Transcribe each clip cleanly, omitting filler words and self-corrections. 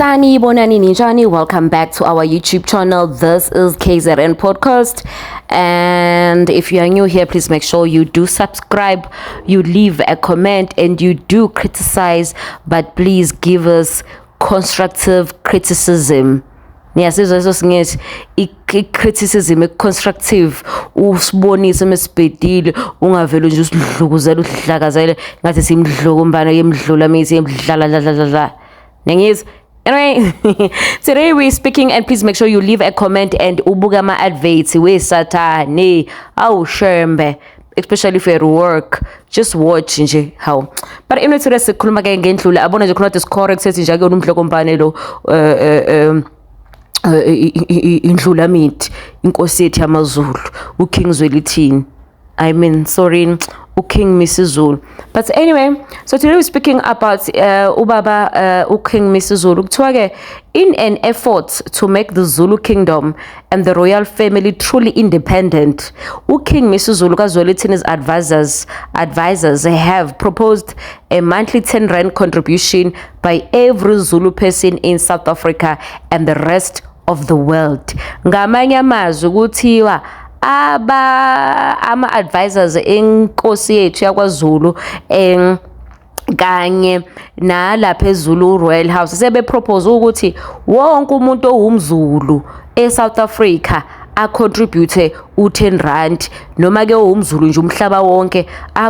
Sanibonani ninjani, welcome back to our YouTube channel. This is KZN Podcast, and if you are new here, please make sure you do subscribe, you leave a comment, and you do criticize, but please give us constructive criticism. Ngiyasizwa leso singethi i-criticism constructive, usibonise mesibhedile, ungavele nje usidlukuzela uhlakazele ngathi simdluku umbane yemdlula mithi yemdlala. Nengizwa. Anyway, today we're speaking, and please make sure you leave a comment and ubuka ma adverts we satani awushembe, especially if you're at work, just watch nje how. But anyway, today sikhuluma ke ngendlula abona nje khona correct sethi nje akuyona umdloko mbane lo indlula mithi inkosi yethu yamaZulu uKing Zwelithini, I mean sorry King Mrs. Zulu. But anyway, so today we're speaking about Ubaba King Mrs. Zulu. In an effort to make the Zulu kingdom and the royal family truly independent, King Mrs. Zulu Zwelithini's advisors have proposed a monthly 10 rand contribution by every Zulu person in South Africa and the rest of the world. Ngamanye amazwi kuthiwa ama advisors enkosi yethu yakwaZulu kanye nalapha eZulu Royal House sebe propose ukuthi wonke umuntu owumZulu eSouth Africa contribute u10 rand, noma ke umZulu nje umhlaba wonke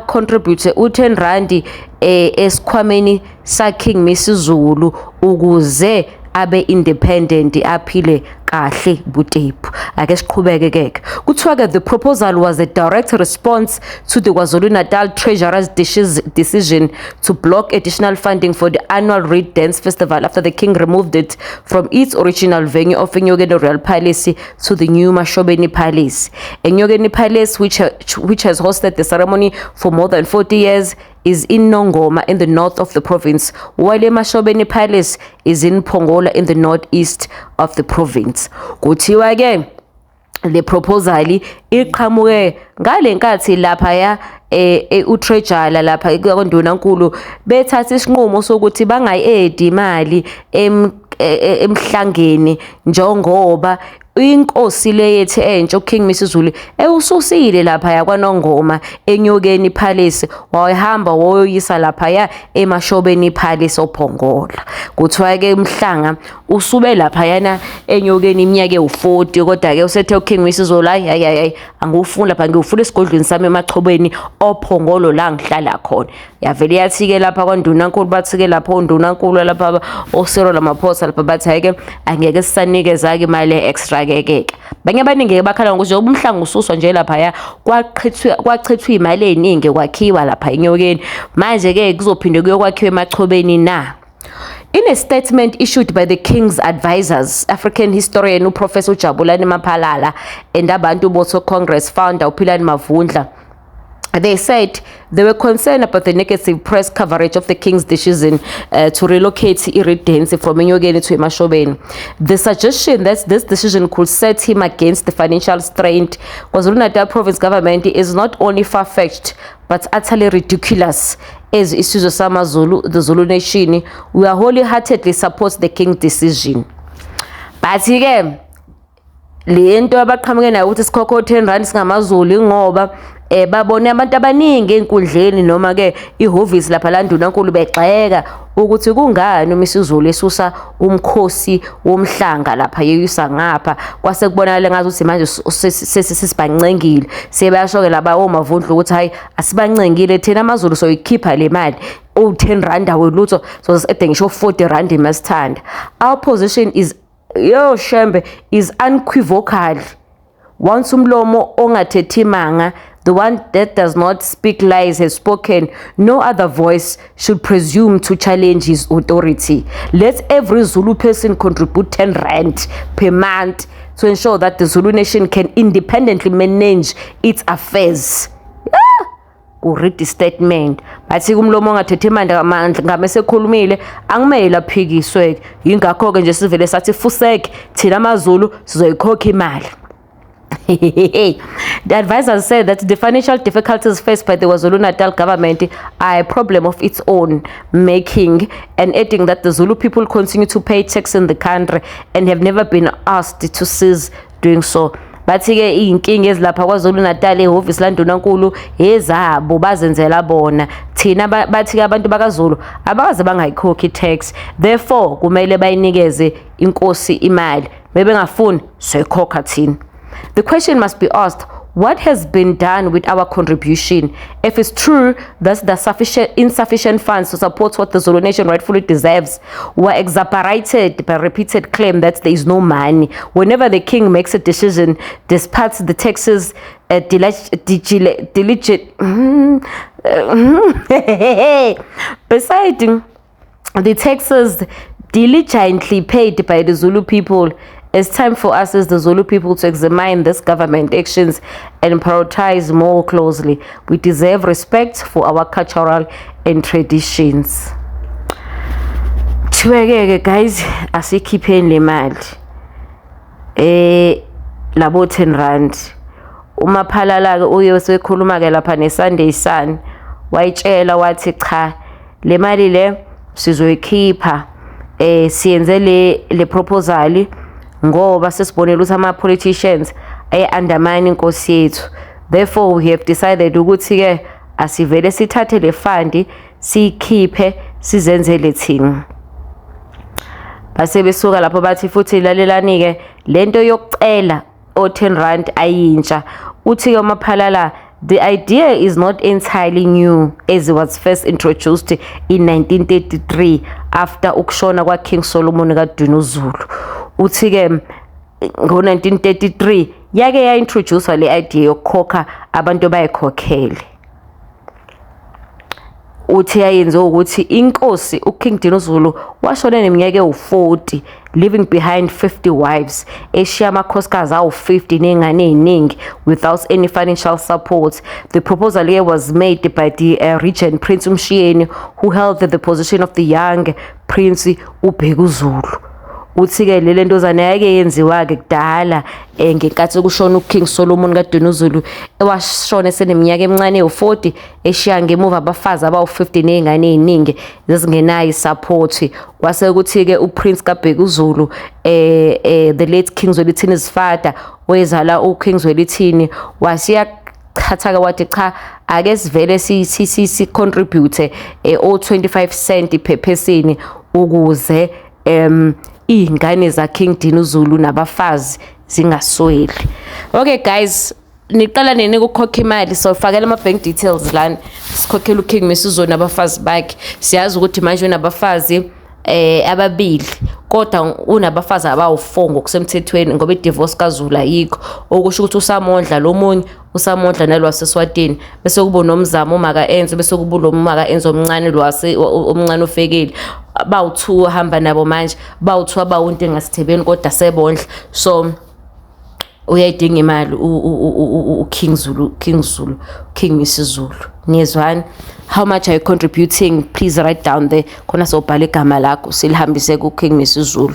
contribute u10 rand esikhwameni sa King Mrs. Zulu ukuze abe independent aphile kahle butepu. Ake siqhubeke ke. Kuthiwa the proposal was a direct response to the KwaZulu-Natal Treasurer's decision to block additional funding for the annual Reed Dance Festival after the king removed it from its original venue of Enyokeni Royal Palace to the new Mashobeni Palace. Enyokeni Palace, which has hosted the ceremony for more than 40 years, is in Nongoma in the north of the province, while Mashobeni Palace is in Pongola in the northeast of the province. Kuthiwa ke le proposal iqhamuke ngale nkathi lapha ya uTreasurer lapha kwaNdunankulu bethatha isinqumo sokuthi bangayi-edi imali emhlangeni njengoba inkosi leyethu entsha King Mrs. Zulu ususile lapha yakwaNongoma Enyokeni Palace wahamba woyisa lapha ya eMashobeni Palace oPongola. Kuthiwa ke umhlanga usube lapha yana Enyokeni iminyaka u40, kodwa ke usethe King Mrs. Zulu hayi angufuni lapha, ngifuna esigodlweni sami emaXhobeni oPongolo la ngihlala khona. Yavele yathi ke lapha kwaNdunankulu bathi ke lapha uNdunankulu lapha oSero Ramaphosa lapha bathi hayi ke angeke sisanikeza ke imali extra ke. Banye abaningi bakhala ngokuthi umhlanga ususwa nje lapha ya kwachithwa imali eningi kwakhiwa lapha Enyokeni, manje ke kuzophinde kuyokwakhiwa emaXhobeni na. In a statement issued by the king's advisors, African historian Professor Jabulani Mapalala and Abantu Boto Congress founder Philani Mavundla, they said they were concerned about the negative press coverage of the king's decision to relocate Reed Dance from Enyokeni to Mashobeni. The suggestion that this decision could set him against the financial strain KwaZulu-Natal province government is not only far-fetched but utterly ridiculous. As isizwe samaZulu, the Zulu nation, we are wholeheartedly support the king's decision. But again, le nto abaqhamuke nayo ukuthi sikhokho 10 rand singamaZulu ngoba babone abantu abaningi enkundleni noma ke ihovisi lapha laNdunankulu begxeka ukuthi kungani uMrs. Zulu esusa umkhosi womhlanga lapha yeyisa ngapha, kwase kubonakala ngathi uthi manje sesibancengile sebasho ke laba omavundla ukuthi hayi asibancengile thina amaZulu soyikhipha le mali u10 rand awelutho so sede ngisho 40 rand masithanda. Our position is shembe is unequivocal. Once umlomo ongathethi manga, the one that does not speak lies, has spoken. No other voice should presume to challenge his authority. Let every Zulu person contribute 10 rand per month to ensure that the Zulu nation can independently manage its affairs. Read the statement. Bathi kumlomo ongathethi amandla ngamase khulumile angimele aphikiswe. Yingakho ke nje sivele sathi fuseke thina amaZulu sizoyikhokha imali. The advisors said that the financial difficulties faced by the KwaZulu-Natal government are a problem of its own making, and adding that the Zulu people continue to pay tax in the country and have never been asked to cease doing so. Bathi-ke iy'nkinga ezilapha KwaZulu-Natal ehhovisi laNdunankulu ezabo bazenzela bona. Thina bathi-ke abantu bakaZulu abakaze bangayikhokhi tax, therefore kumele bayinikeze inkosi imali, bebengafuni soyikhokha thina. The question must be asked, what has been done with our contribution? If it's true that the insufficient funds to support what the Zulu nation rightfully deserves were exacerbated by repeated claim that there is no money whenever the king makes a decision, despite the taxes besides the taxes diligently paid by the Zulu people, it's time for us as the Zulu people to examine this government actions and prioritize more closely. We deserve respect for our cultural and traditions. Guys, asikhipheni le mali. Labo 10 rand. Umaphalala ke uye sekhuluma ke lapha neSunday Sun. Wayitshela wathi cha, le mali le sizoyikhipha. Siyenze le proposal ngoba sesibonela ukuthi ama politicians undermine inkosi yethu. Therefore we have decided ukuthi ke asivele sithathe le fund sikhiphe sizenzele thina. Base besuka lapho bathi futhi lalelani ke lento yokucela o10 rand ayintsha. Uthi ke uMaphalala, the idea is not entirely new as it was first introduced in 1933 after ukushona kwa King Solomon kaDinuzulu. Uthi ke ngo-1933 yake yaintroduce le idea yokukhokha abantu bayikhokhele. Uthi yayenze ukuthi inkosi uKing Dinuzulu washona neminyaka ewu40, leaving behind 50 wives, eshiya amakhosikazi awu50 nengane eziningi without any financial support. The proposal here was made by the regent Prince Umshiyeni, who held the position of the young Prince uBhekuzulu. Uthi ke le ntozana yake yenziwa ke kudala ngenkathi kushona uKing Solomon kaDinuzulu, ewashona eseneminyaka emincane ewu40, eshiya ngemuva abafazi abawu50 nezingane eziningi zezingenayo support. Kwase kuthi ke uPrince kaBhekuzulu the late King Zwelithini's father wezala uKing Zwelithini wasiya khatha ke wathi cha ake sivele si contribute o 25 cent per person ukuze ingane za King Dinuzulu nabafazi zingasweli. Okay guys, niqala nini ukukhokha imali? So fakela ama bank details lana sikhokhela uKing Misuzulu nabafazi bakhe. Siyazi ukuthi manje unabafazi ababili, kodwa unabafazi abawu4 ngokusemthethweni ngoba idivorce kaZulu ayikho, okusho ukuthi usamondla lomunye usamondla nalwaseSwatini, bese kuba nomzamo uMaka Enzo, bese kuba lo uMaka Enzo omncane omncane ofekeli. Bawu2 hamba nabo manje, bawu2 abawunti ngasithebeni kodwa sebondla. So uyayidinga imali uKing Zulu, King Misuzulu. Niyezwana? How much are you contributing? Please write down there khona sobhala igama lakho silihambise kuKing Misuzulu.